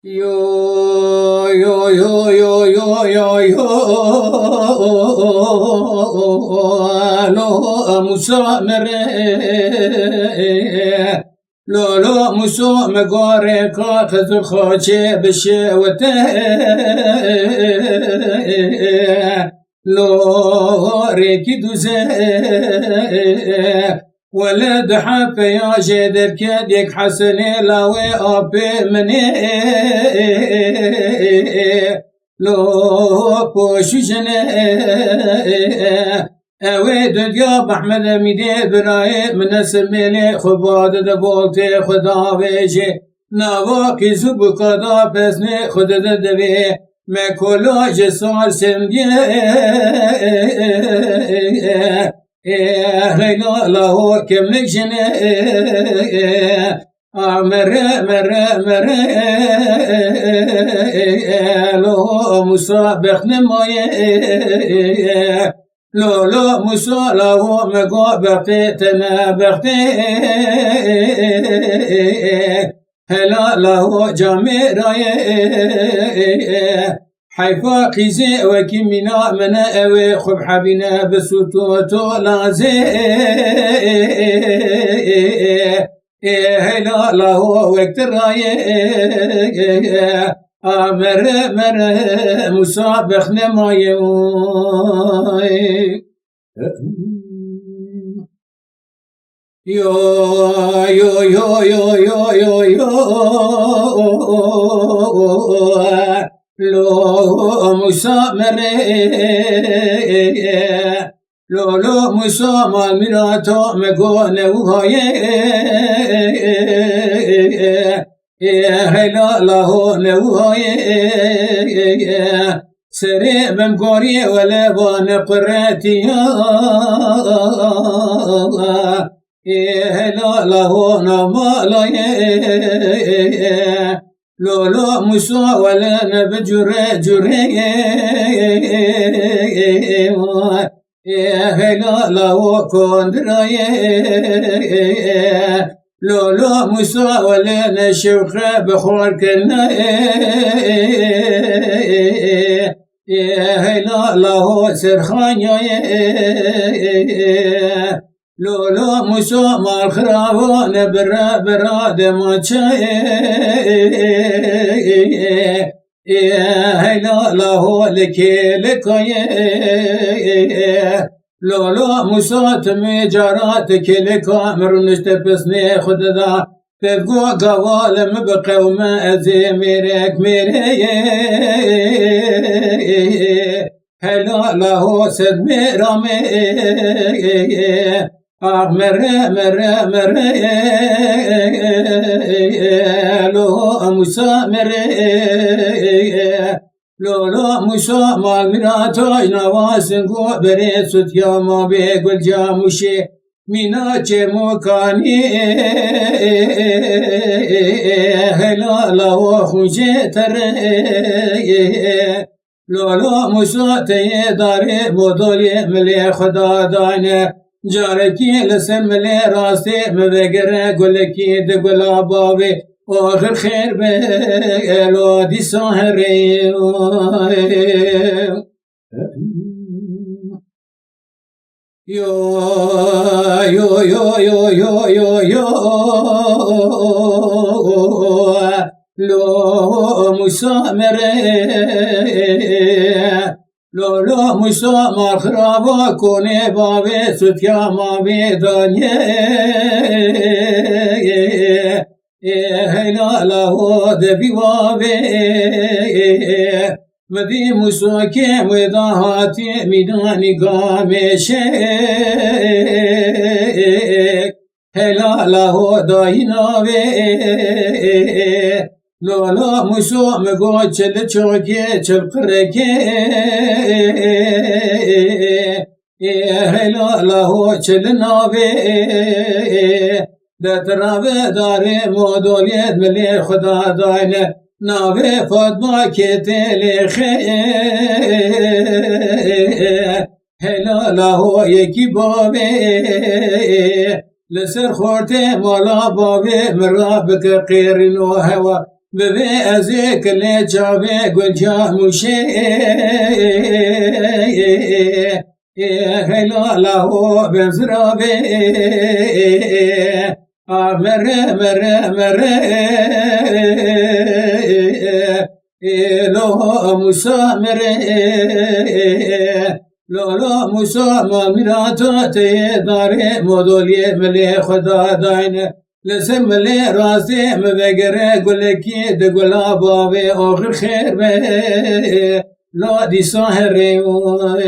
Yo yo yo yo yo yo yo lo musa mere lo musa megare ka khaz khache beshwate lo reki duze ولد حب يا جدر كدك حسن لاوي أبي مني لو بوش جني اوید یا بحمد میده برای من سمیلی خباد دبولتی خدا ویجی نواکی زوب کدا پسنی خود دوی مکولا جسار سمگی لیلا لاهو کم نجنی مره مره مره لو مسابق نمایه لو موسى له مقابقي تنابقي هلا له جاميراي حيفا قيزي وكمنا من اوي خب حبنا بسوتو لازي هلا له وقت الراي مر مر مسابق نمايوي yo yo yo yo yo yo yo lo musa mere lo musa mal mirato me go ne uhaye هلا له نوهاي سري بمقوري ولا بان قراتي هلا له نمالاي لولو مسا ولا نبجر جري هلا له كوندراي لولو موسى ولا نشوخ بخور كنا هلا له سرخان لولو موسى مال خرابان برا برا دماچا هلا له لكي لولو موسات مجارات كل كامر نشتبسني خددا تبقو قوالم بقوم أزي ميرك ميري هلا له سد ميرامي مر مر مر لو موسى مر لولو موسى مال مراتو نواسنگو بريت ستيا ما بيقول جاموشي مينا چمو كاني هلا له خوجي تر لولو موسى تي داري بودولي ملي خدا داينه جاركي لسن ملي راستي مبقر قولكي دقلا بابي آخر خیر به الادی ساهره yo yo yo yo yo yo yo lo musa mere lo musa makraba kone babe sutya mabe danye هلا له دبي وابي مدي مسوكي مداهاتي ميداني قامشي هلا له دايناوي لولا مسو مقو چل چوكي چل قركي هلا له چل ناوي دترابه داره مودولیت ملی خدا داینه ناوه فاطمه کتلی خیر هلا له یکی بابه لسر خورته مالا بابه مرا بکر قیرین و هوا ببی از کلی چاوی گلجا موشه هلا لاو بزرابه مره مره مره لو موسى مره لولا موسى ما میراتو تیداری مدولی ملی خدا داینه لسر ملی راستی مبگره گلکی دگلا باوی آخر خیر به لا دی ساهر ریوه